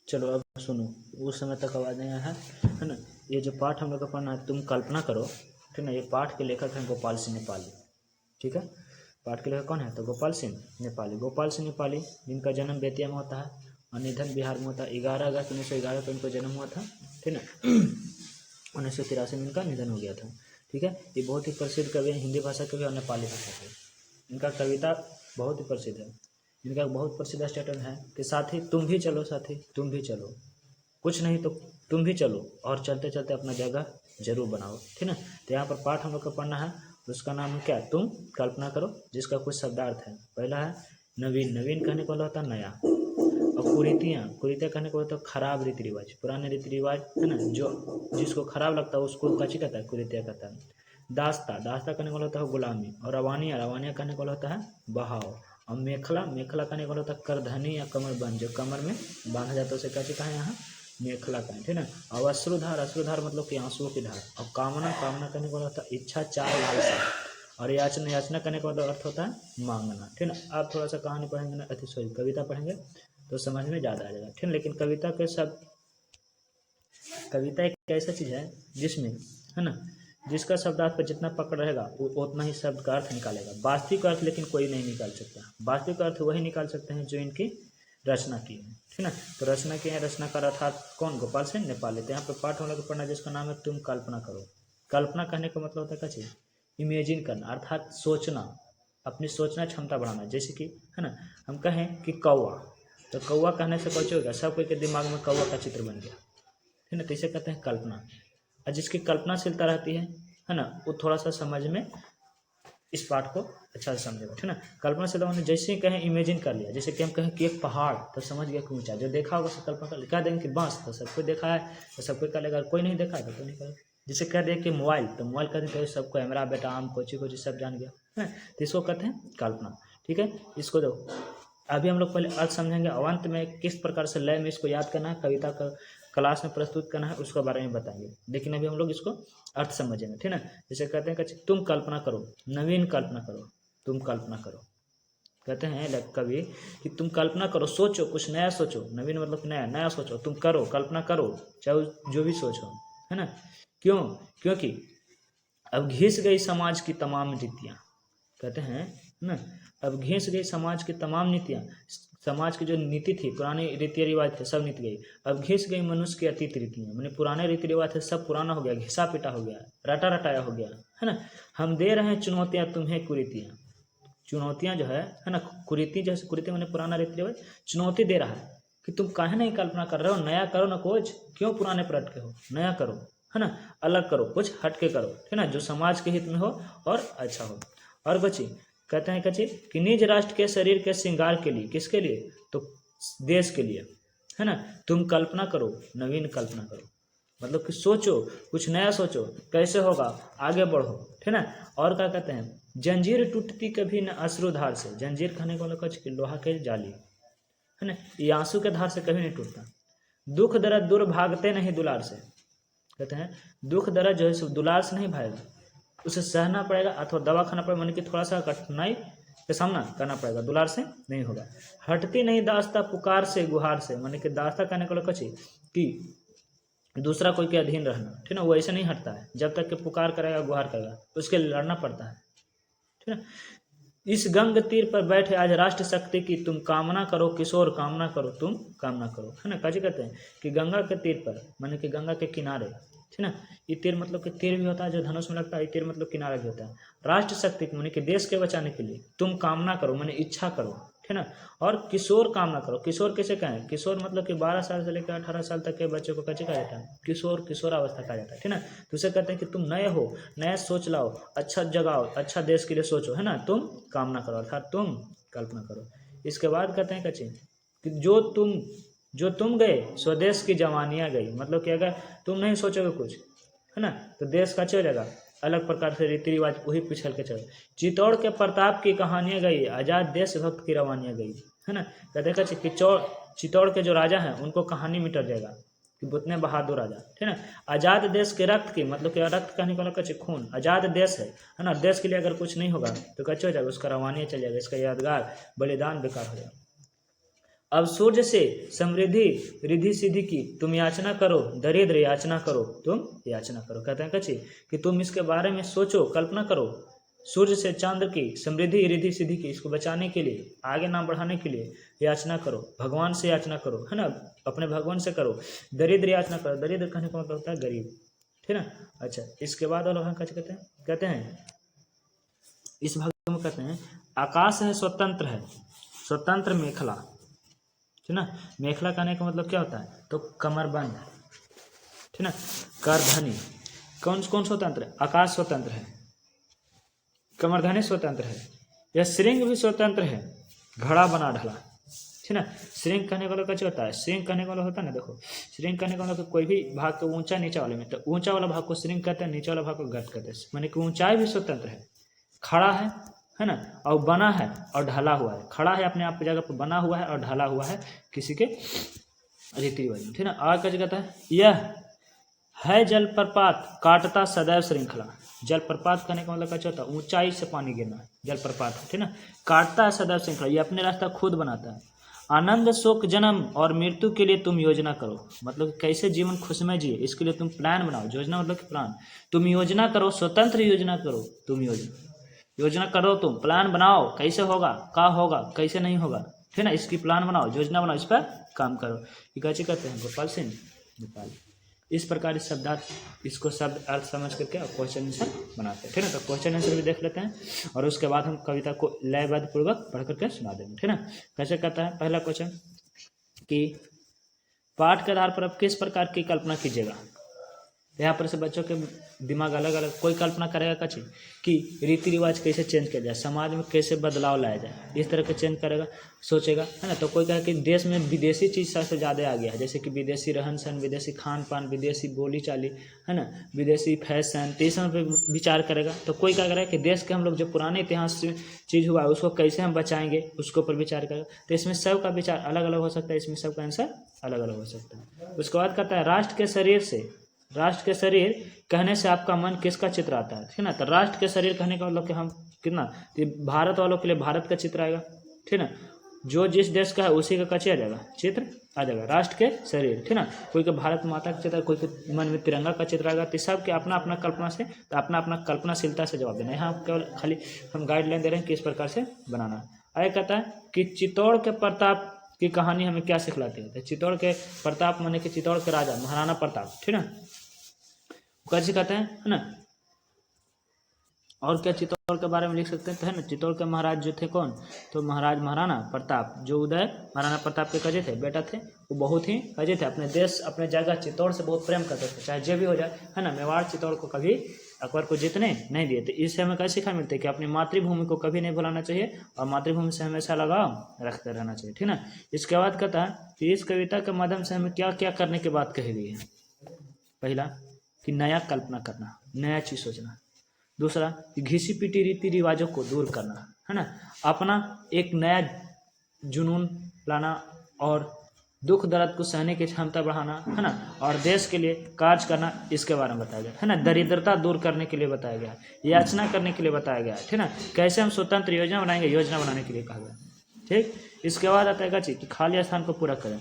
चलो अब सुनो, उस समय तक आवाज़ नहीं आया है ना। ये जो पाठ हम लोग का पढ़ना है, तुम कल्पना करो, ठीक ना। ये पाठ के लेखक हैं गोपाल सिंह नेपाली, ठीक है। पाठ के लेखक कौन है? तो गोपाल सिंह नेपाली। गोपाल सिंह नेपाली जिनका जन्म बेतिया में होता है और निधन बिहार में होता है। 11 अगस्त 1911 को इनको जन्म हुआ था, ठीक ना। 1983 में इनका निधन हो गया था, ठीक है। ये बहुत ही प्रसिद्ध कवि हैं, हिंदी भाषा के भी और नेपाली भाषा के। इनका कविता बहुत ही प्रसिद्ध है। इनका बहुत प्रसिद्ध स्टेटमेंट है कि साथी तुम भी चलो, साथी तुम भी चलो, कुछ नहीं तो तुम भी चलो, और चलते चलते अपना जगह जरूर बनाओ, ठीक ना। तो यहाँ पर पाठ हम लोग को पढ़ना है, उसका नाम है क्या? तुम कल्पना करो, जिसका कुछ शब्दार्थ है। पहला है नवीन। नवीन कहने को होता है नया। और कुरीतियाँ, कुरीतियाँ कहने को होता है खराब रीति रिवाज, पुराने रीति रिवाज, है ना, जो जिसको खराब लगता है उसको कची कहता है? कुरीतियाँ कहता है। दास्ता, दास्ता कहने को होता है गुलामी। और रवानिया, रवानिया कहने को होता है बहाव। और मेखला, मेखला कहने को होता है करधनी या कमरबंद, जो कमर में बांधा जाता है उसे क्या कहा यहाँ? मेखला का, ठीक ना। और अश्रुधार, अश्रुधार मतलब कि आंसुओं की धार। और कामना, कामना करने का होता है इच्छा, चाह, लालसा। और याचना, याचना करने का अर्थ होता है मांगना, ठीक ना। आप थोड़ा सा कहानी पढ़ेंगे ना, सॉरी कविता पढ़ेंगे तो समझ में ज़्यादा आ जाएगा, ठीक। लेकिन कविता के सब, कविता एक ऐसा चीज़ है जिसमें, है ना, जिसका शब्दार्थ पर जितना पकड़ रहेगा वो उतना ही शब्द का अर्थ निकालेगा। वास्तविक अर्थ लेकिन कोई नहीं निकाल सकता। वास्तविक अर्थ वही निकाल सकते हैं जो इनकी रचना की है, ठीक ना। तो रचना की है, रचनाकार अर्थात कौन? गोपाल सिंह नेपाली। तो यहाँ पर पाठ हम लोग पढ़ना जिसका नाम है तुम कल्पना करो। कल्पना कहने का मतलब होता है क्या चीज़? इमेजिन करना, अर्थात सोचना, अपनी सोचना क्षमता बढ़ाना। जैसे कि, है ना, हम कहें कि कौवा, तो कौवा कहने से कुछ होगा, सब कोई के दिमाग में कौवा का चित्र बन गया, ठीक ना। तो इसे कहते हैं कल्पना। और जिसकी कल्पनाशीलता रहती है ना, वो थोड़ा सा समझ में इस पाठ को अच्छा से समझेगा, ठीक ना। कल्पनाशीलता मैंने जैसे ही कहें इमेजिन कर लिया, जैसे कि हम कहें कि एक पहाड़, तो समझ गया कि ऊंचा, जो देखा होगा उससे कल्पना कर, कह देंगे कि बांस, तो सबको देखा है तो सबको कर लेगा, कोई नहीं देखा है तो कोई नहीं करेगा। जैसे कह दे कि मोबाइल, तो मोबाइल कहते हैं तो सब कैमरा बेटा आम कोची कोची सब जान गया, है। तो इसको कहते हैं कल्पना, ठीक है। इसको दो, अभी हम लोग पहले अर्थ समझेंगे, अंत में किस प्रकार से लय में इसको याद करना है, कविता का क्लास में प्रस्तुत करना है, उसके बारे में बताएंगे। लेकिन अभी हम लोग इसको अर्थ समझेंगे, ठीक है। जैसे कहते हैं कि तुम कल्पना करो, नवीन कल्पना करो, तुम कल्पना करो। कहते हैं कवि कि तुम कल्पना करो, सोचो, कुछ नया सोचो। नवीन मतलब नया, नया सोचो, तुम करो, कल्पना करो, चाहे जो भी सोचो, है ना। क्यों? क्योंकि अब घिस गई समाज की तमाम रीतियाँ, कहते हैं ना, अब घिस गई समाज की तमाम नीतियाँ, समाज की जो नीति थी, पुराने रीति रिवाज थे, सब नीति गई। अब घिस गई मनुष्य की अतीत रीतियाँ, मैंने पुराने रीति रिवाज थे सब पुराना हो गया, घिसा पिटा हो गया, रटा रटाया हो गया, है ना। हम दे रहे हैं चुनौतियाँ तुम्हें कुरीतियाँ, चुनौतियाँ जो है ना, कुरीति जैसे, कुरीति मैंने पुराना रीति रिवाज, चुनौती दे रहा है कि तुम काहे नहीं कल्पना कर रहे हो, नया करो ना कुछ, क्यों पुराने पर अटके हो, नया करो, है ना, अलग करो, कुछ हट के करो, है ना, जो समाज के हित में हो और अच्छा हो। और बची कहते हैं कि निज राष्ट्र के शरीर के श्रृंगार के लिए, किसके लिए? तो देश के लिए, है ना। तुम कल्पना करो, नवीन कल्पना करो, मतलब कि सोचो, कुछ नया सोचो, कैसे होगा, आगे बढ़ो, ठीक है ना। और क्या कहते हैं, जंजीर टूटती कभी न अश्रुधार से। जंजीर कहने को लगा कि लोहा के जाली, है ना, ये आंसू के धार से कभी नहीं टूटता। दुख दर्द दूर भागते नहीं दुलार से। कहते हैं दुख दर्द जो है दुलार से नहीं भागेगा, उसे सहना पड़ेगा अथवा दवा खाना पड़ेगा, मन की थोड़ा सा कठिनाई का सामना करना पड़ेगा, दुलार से नहीं होगा। हटती नहीं दास्ता पुकार से गुहार से, मन की दास्ता कहने को लगा कि दूसरा कोई के अधीन रहना, ठीक ना, वो ऐसे नहीं हटता है, जब तक कि पुकार करेगा, गुहार करेगा, उसके लिए लड़ना पड़ता है, ठीक है। इस गंग तीर पर बैठे आज राष्ट्र शक्ति की, तुम कामना करो किशोर, कामना करो, तुम कामना करो, है ना। काजी कहते हैं कि गंगा के तीर पर, माने कि गंगा के किनारे, ठीक ना। ये तीर मतलब कि तीर भी होता है जो धनुष में लगता है, ये तीर मतलब किनारा भी होता है। राष्ट्र शक्ति माने कि देश के बचाने के लिए तुम कामना करो, माने इच्छा करो, ठीक ना। और किशोर कामना करो, किशोर किसे कहें? किशोर मतलब कि 12 साल से लेकर 18 साल तक के बच्चे को कैसे कहा जाता है? किशोर, किशोरावस्था कहा जाता है, ठीक ना। तो उसे कहते हैं कि तुम नए हो, नया सोच लाओ, अच्छा जगाओ, अच्छा देश के लिए सोचो, है ना, तुम कामना करो, अर्थात तुम कल्पना करो। इसके बाद कहते हैं कि जो तुम गए स्वदेश की जवानियाँ गई, मतलब कि अगर तुम नहीं सोचोगे कुछ, है ना, तो देश का चल जाएगा, अलग प्रकार से रीति रिवाज वही पिछल के चले। चित्तौड़ के प्रताप की कहानियाँ गई, आज़ाद देशभक्त की रवानियाँ गई, है ना। कहते कि चित्तौड़ के जो राजा हैं उनको कहानी मिट जाएगा कि उतने बहादुर राजा, ठीक है। आज़ाद देश के रक्त की, मतलब कि रक्त कहने को लगा खून, आज़ाद देश है ना, देश के लिए अगर कुछ नहीं होगा तो कैसे हो जाएगा, उसका रवानियाँ चल जाएगा, इसका यादगार बलिदान बेकार हो जाएगा। अब सूर्य से समृद्धि रिद्धि सिद्धि की तुम याचना करो, दरिद्र याचना करो, तुम याचना करो। कहते हैं कच्ची कि तुम इसके बारे में सोचो, कल्पना करो। सूर्य से चंद्र की समृद्धि रिद्धि सिद्धि की, इसको बचाने के लिए, आगे नाम बढ़ाने के लिए याचना करो। भगवान से याचना करो, है ना, अपने भगवान से करो। दरिद्र याचना करो, दरिद्र कहने का मतलब होता है गरीब, ठीक है ना। अच्छा, इसके बाद वाला भाग कहते हैं इस भाग में कहते हैं आकाश है स्वतंत्र है, स्वतंत्र मेखला, ठीक ना। मेखला कहने का मतलब क्या होता है, तो कमरबंद, ठीक ना। करधनी, कौन कौन स्वतंत्र है, आकाश स्वतंत्र है, कमरधनी स्वतंत्र है, यह श्रृंग भी स्वतंत्र है, घड़ा बना ढला, ठीक ना। श्रृंग कहने वाला क्या होता है, श्रृंग कहने वाला होता है ना, देखो श्रृंग कहने वाला कोई भी भाग को ऊंचा नीचा वाले में, तो ऊंचा वाला भाग को श्रृंग कहते हैं, नीचा वाला भाग को घट कहते हैं। माने कि ऊंचाई भी स्वतंत्र है, खड़ा है ना, और बना है और ढला हुआ है। खड़ा है अपने आप जगह पर, बना हुआ है और ढला हुआ है किसी के रीति रिवाज में, ठीक ना। आगे क्या कहता है, यह है जलप्रपात काटता सदैव श्रृंखला। जलप्रपात कहने का मतलब क्या होता है, ऊंचाई से पानी गिरना, जलप्रपात, ठीक ना। काटता है सदैव श्रृंखला, ये अपने रास्ता खुद बनाता है। आनंद शोक जन्म और मृत्यु के लिए तुम योजना करो, मतलब कैसे जीवन खुशमय जिए इसके लिए तुम प्लान बनाओ। योजना मतलब कि प्लान, तुम योजना करो, स्वतंत्र योजना करो, तुम योजना करो, तुम प्लान बनाओ, कैसे होगा, क्या होगा, कैसे नहीं होगा, ठीक ना। इसकी प्लान बनाओ, योजना बनाओ, इस पर काम करो। ये कैसे कहते हैं, गोपाल सिंह नेपाल। इस प्रकार इस शब्दार्थ, इसको शब्द अर्थ समझ करके क्वेश्चन आंसर बनाते हैं, ठीक ना। तो क्वेश्चन आंसर भी देख लेते हैं और उसके बाद हम कविता को लयबद्ध पूर्वक पढ़ करके सुना देंगे, ठीक ना। कैसे कहता है पहला क्वेश्चन कि पाठ के आधार पर अब किस प्रकार की कल्पना कीजिएगा। यहाँ पर से बच्चों के दिमाग अलग अलग, कोई कल्पना करेगा कच्ची कि रीति रिवाज कैसे चेंज किया जाए, समाज में कैसे बदलाव लाया जाए, इस तरह के चेंज करेगा, सोचेगा, है ना। तो कोई कहे कि देश में विदेशी चीज़ सबसे ज़्यादा आ गया है, जैसे कि विदेशी रहन सहन, विदेशी खान पान, विदेशी बोली चाली, है ना, विदेशी फैशन, तो इस पर विचार करेगा। तो कोई क्या करेगा कि देश के हम लोग जो पुराने इतिहास से चीज़ हुआ है उसको कैसे हम बचाएंगे, उसके ऊपर विचार करेगा। तो इसमें सबका विचार अलग अलग हो सकता है, इसमें सबका आंसर अलग अलग हो सकता है। उसके बाद कहता है राष्ट्र के शरीर से, राष्ट्र के शरीर कहने से आपका मन किसका चित्र आता है, ठीक ना। तो राष्ट्र के शरीर कहने का मतलब कि हम कितना, तो भारत वालों के लिए भारत का चित्र आएगा, ठीक ना। जो जिस देश का है उसी का कच्चे आ जाएगा, चित्र आ जाएगा, राष्ट्र के शरीर, ठीक ना। कोई के भारत माता का चित्र, कोई के मन में तिरंगा का चित्र आएगा। तो सब के अपना अपना कल्पना से, तो अपना अपना कल्पनाशीलता से जवाब देना है। यहाँ केवल खाली हम गाइडलाइन दे रहे हैं किस प्रकार से बनाना है। आगे कहता है कि चित्तौड़ के प्रताप की कहानी हमें क्या सिखलाती है। चित्तौड़ के प्रताप माने कि चित्तौड़ के राजा महाराणा प्रताप, ठीक ना, कैसे कहते हैं, है ना। और क्या चित्तौड़ के बारे में लिख सकते हैं, तो है ना, चित्तौड़ के महाराज जो थे कौन, तो महाराज महाराणा प्रताप, जो उदय महाराणा प्रताप के कजे थे, बेटा थे, वो बहुत ही कजे थे, अपने देश अपने जगह चित्तौड़ से बहुत प्रेम करते थे, चाहे जो भी हो जाए, है ना। मेवाड़ चित्तौड़ को कभी अकबर को जीतने नहीं दिए थे। इससे हमें क्या सीखा मिलती है कि अपनी मातृभूमि को कभी नहीं भुलाना चाहिए और मातृभूमि से हमेशा लगाव रखते रहना चाहिए, ठीक ना। इसके बाद कहता है कि इस कविता के माध्यम से हमें क्या क्या करने की बात कही गई है। पहला कि नया कल्पना करना, नया चीज़ सोचना। दूसरा कि घिसी पिटी रीति रिवाजों को दूर करना, है ना, अपना एक नया जुनून लाना और दुख दर्द को सहने की क्षमता बढ़ाना, है ना, और देश के लिए कार्य करना, इसके बारे में बताया गया है ना। दरिद्रता दूर करने के लिए बताया गया, याचना करने के लिए बताया गया, ठीक ना। कैसे हम स्वतंत्र योजना बनाएंगे, योजना बनाने के लिए कहा गया, ठीक। इसके बाद आता है कि खाली स्थान को पूरा करें।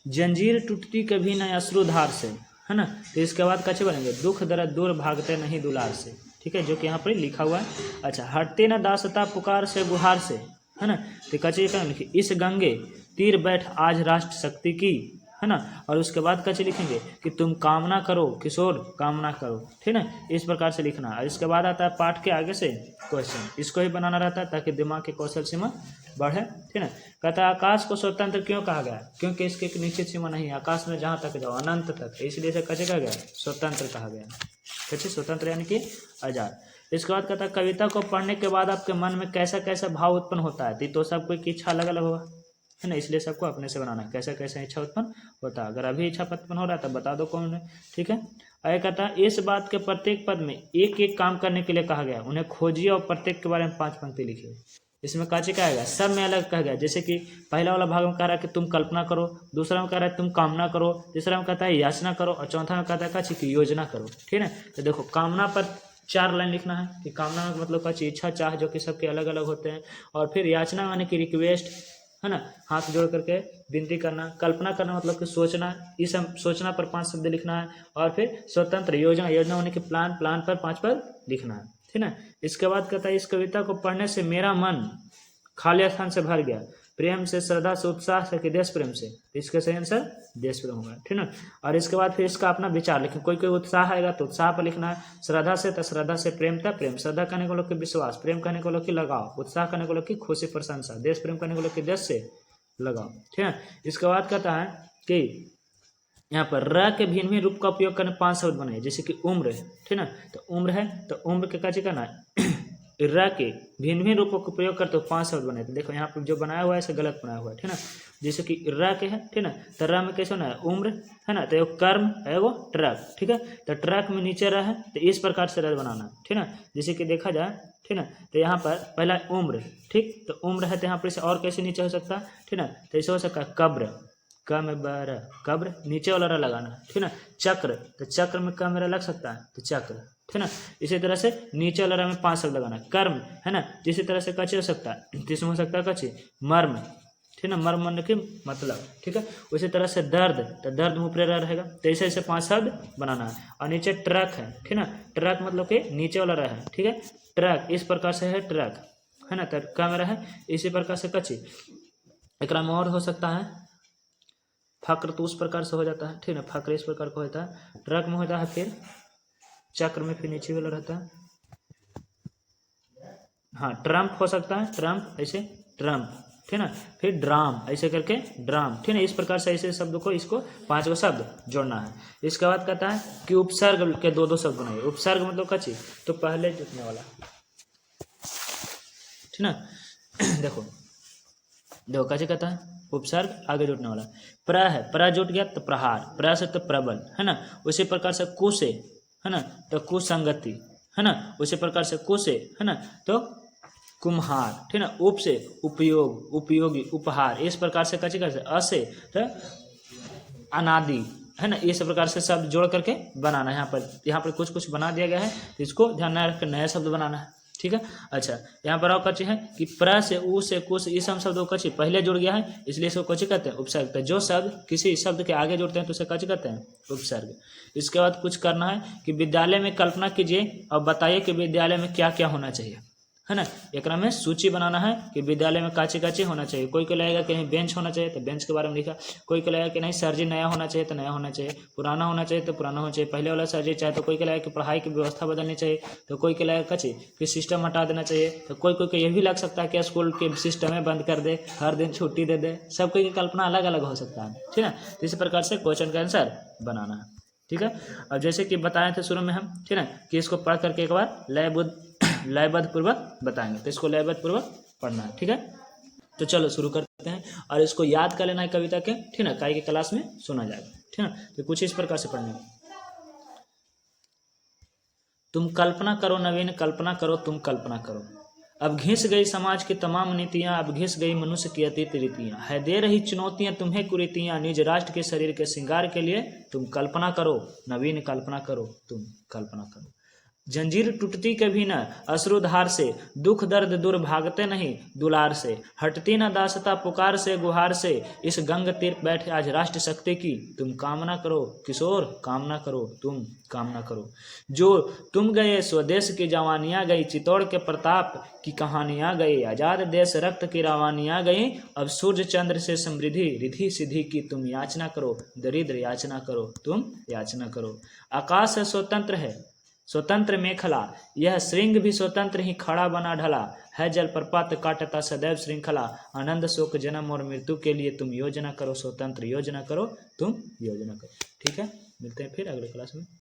जंजीर टूटती कभी न अश्रुधार से, है ना। तो इसके बाद कैसे बनेंगे, दुख दर्द दूर भागते नहीं दुलार से, ठीक है, जो कि यहाँ पर लिखा हुआ है। अच्छा, हटते न दासता पुकार से गुहार से, है ना। तो कैसे लिखिए, इस गंगे तीर बैठ आज राष्ट्र शक्ति की, है ना। और उसके बाद कैसे लिखेंगे कि तुम कामना करो किशोर कामना करो, ठीक है, इस प्रकार से लिखना। और इसके बाद आता है पाठ के आगे से क्वेश्चन, इसको ही बनाना रहता है ताकि दिमाग के कौशल सीमा बढ़े, ठीक है। कहता है आकाश को स्वतंत्र क्यों कहा गया, क्योंकि इसकी एक निश्चित सीमा नहीं है, आकाश में जहाँ तक जाओ अनंत तक, इसलिए इसे कैसे कहा गया, स्वतंत्र कहा गया। कैसे स्वतंत्र यानी कि आजाद। इसके बाद कहता है कविता को पढ़ने के बाद आपके मन में कैसा कैसा भाव उत्पन्न होता है। तो सबको की इच्छा अलग अलग होगा, है ना, इसलिए सबको अपने से बनाना है कैसा कैसा इच्छा उत्पन्न होता है। अगर अभी इच्छा उत्पन्न हो रहा है तो बता दो कौन है, ठीक है। आगे कहता है इस बात के प्रत्येक पद में एक एक काम करने के लिए कहा गया, उन्हें खोजिए और प्रत्येक के बारे में 5 पंक्ति लिखिए। इसमें काचे का आएगा, सब में अलग कहा गया। जैसे कि पहला वाला भाग में कह रहा है कि तुम कल्पना करो, दूसरा में कह रहा है तुम कामना करो, तीसरा में कहता है याचना करो और चौथा में कहता है काची की योजना करो, ठीक है। तो देखो कामना पर 4 लाइन लिखना है कि कामना का मतलब काची इच्छा चाह, जो कि सबके अलग अलग होते हैं। और फिर याचना माने कि रिक्वेस्ट, है ना, हाथ जोड़ करके विनती करना। कल्पना करना मतलब कि सोचना, इस सोचना पर 5 शब्द लिखना है। और फिर स्वतंत्र, योजना, योजना होने के प्लान, प्लान पर 5 पद लिखना है, ठीक ना। इसके बाद कहता है इस कविता को पढ़ने से मेरा मन खाली स्थान से भर गया, प्रेम से, श्रद्धा से, उत्साह से कि देश प्रेम से। इसका सही आंसर देश प्रेम होगा, ठीक ना। और इसके बाद फिर इसका अपना विचार लिखें। कोई कोई उत्साह आएगा तो उत्साह पर लिखना है, श्रद्धा से तो श्रद्धा से, प्रेम था प्रेम, श्रद्धा कहने को लोग की विश्वास, प्रेम कहने को लोग की लगाव, उत्साह कहने को लोग की खुशी प्रशंसा, देश प्रेम कहने को लोग की देश से लगाव, ठीक है। इसके बाद कहता है कि यहाँ पर र के भिन्न भिन्न रूप का उपयोग करने 5 शब्द बनाए, जैसे कि उम्र, ठीक ना। तो उम्र है तो उम्र के काजी करना है र के भिन्न भिन्न रूपों का उपयोग करते हो 5 शब्द बनाए। तो देखो यहाँ पर जो बनाया हुआ है इसे गलत बनाया हुआ है, ठीक ना। जैसे कि र के है, ठीक ना, तो र में कैसे होना है उम्र, है ना, तो एगो कर्म है वो ट्रक, ठीक है। तो ट्रक में नीचे र है तो इस प्रकार से र बनाना, ठीक ना। जैसे कि देखा जाए, ठीक ना, तो यहाँ पर पहला उम्र, ठीक, तो उम्र है तो यहाँ पर इसे और कैसे नीचे हो सकता है, ठीक ना। तो ऐसे हो सकता है कब्र, क में बर, कब्र, नीचे वाला र लगाना, ठीक ना। चक्र, तो चक्र में क मेरा लग सकता है तो चक्र, ठीक ना। इसी तरह से नीचे वाला र में 5 शब्द लगाना। कर्म, है ना, इसी तरह से कच्चे हो सकता है, इसमें हो सकता है कच्चे। मर्म, ठीक ना, मर्म मन की मतलब, ठीक है। उसी तरह से दर्द, तो दर्द मुँह पर रहेगा, तो ऐसे ऐसे 5 शब्द बनाना है। और नीचे ट्रक है, ठीक ना, ट्रक मतलब कि नीचे वाला रहा है, ठीक है। ट्रक इस प्रकार से है ट्रक, है ना, तो क में रहा है इसी प्रकार से कच्ची। एक में और हो सकता है फक्र, तो उस प्रकार से हो जाता है, ठीक ना, फक्र इस प्रकार का होता है। ट्रक में होता है फिर चक्र में फिर नीचे वाला रहता है, हाँ ट्रम्प हो सकता है, ट्रम्प ऐसे ट्रम्प, ठीक ना। फिर ड्राम ऐसे करके ड्राम, ठीक ना। इस प्रकार से ऐसे शब्द को इसको 5 गो शब्द जोड़ना है। इसके बाद कहता है कि उपसर्ग के 2-2 शब्द बनाइए। उपसर्ग मतलब कच्ची, तो पहले जुटने वाला, ठीक ना। देखो देखो कैसे कहता है उपसर्ग आगे जुटने वाला। प्र है, प्र जुट गया तो प्रहार, प्र से तो प्रबल, है ना। उसी प्रकार से कु से, है ना, तो कुसंगति, है ना। उसी प्रकार से कु से, है ना, तो कुम्हार, ठीक ना। उप से उपयोग, उपयोगी, उपहार, इस प्रकार से कैसे कैसे। अ से तो अनादि, है ना। इस प्रकार से शब्द जोड़ करके बनाना है। यहाँ पर कुछ बना दिया गया है, तो इसको ध्यान में रख कर नया शब्द बनाना है, ठीक है। अच्छा, यहाँ पर और कच्चे है कि प्र से, उ से, कु से, ये सब शब्दों कच्चे पहले जुड़ गया है, इसलिए इसको कच्चे कहते हैं उपसर्ग। तो जो शब्द किसी शब्द के आगे जुड़ते हैं तो उसे कच्चे कहते हैं उपसर्ग। इसके बाद कुछ करना है कि विद्यालय में कल्पना कीजिए और बताइए कि विद्यालय में क्या क्या होना चाहिए, है ना। एक में सूची बनाना है कि विद्यालय में काचे काचे होना चाहिए। कोई को लगेगा कहीं बेंच होना चाहिए तो बेंच के बारे में लिखा, कोई को लगेगा कि नहीं सर जी नया होना चाहिए तो नया होना चाहिए, पुराना होना चाहिए तो पुराना होना चाहिए, पहले वाला सर जी चाहे, तो कोई को लगेगा कि पढ़ाई की व्यवस्था बदलनी चाहिए, तो कोई को लगेगा कच्चे कि सिस्टम हटा देना चाहिए, तो कोई को ये भी लग सकता है कि स्कूल के सिस्टम में बंद कर दे, हर दिन छुट्टी दे दे। सब कोई की कल्पना अलग अलग हो सकता है, ठीक है। इसी प्रकार से क्वेश्चन का आंसर बनाना है, ठीक है। और जैसे कि बताए थे शुरू में हम, ठीक है, कि इसको पढ़ करके एक बार लयबद्ध पूर्वक बताएंगे, तो इसको लयबद्ध पूर्वक पढ़ना है, ठीक है। तो चलो शुरू करते हैं और इसको याद कर लेना है कविता के, ठीक ना, काई के क्लास में सुना जाएगा, ठीक ना। तो कुछ इस प्रकार से पढ़ना है। तुम कल्पना करो नवीन, कल्पना करो तुम कल्पना करो। अब घिस गई समाज की तमाम नीतियां, अब घिस गई मनुष्य की अतीत रीतियां, है दे रही चुनौतियां तुम्हें कुरीतियां, निज राष्ट्र के शरीर के श्रृंगार के लिए तुम कल्पना करो नवीन, कल्पना करो तुम कल्पना करो। जंजीर टूटती कभी न अश्रुधार से, दुख दर्द दूर भागते नहीं दुलार से, हटती न दासता पुकार से गुहार से, इस गंग तीर बैठे आज राष्ट्र शक्ति की तुम कामना करो किशोर, कामना करो तुम कामना करो। जो तुम गए स्वदेश की जवानियां गई, चित्तौड़ के प्रताप की कहानियां गई, आजाद देश रक्त की रवानियां गई, अब सूर्य चंद्र से समृद्धि रिधि सिद्धि की तुम याचना करो, दरिद्र याचना करो तुम याचना करो। आकाश स्वतंत्र है स्वतंत्र मेखला, यह श्रृंग भी स्वतंत्र ही खड़ा बना ढला, है जल प्रपात काटता सदैव श्रृंखला, आनंद शोक जन्म और मृत्यु के लिए तुम योजना करो स्वतंत्र, योजना करो तुम योजना करो, ठीक है। मिलते हैं फिर अगले क्लास में।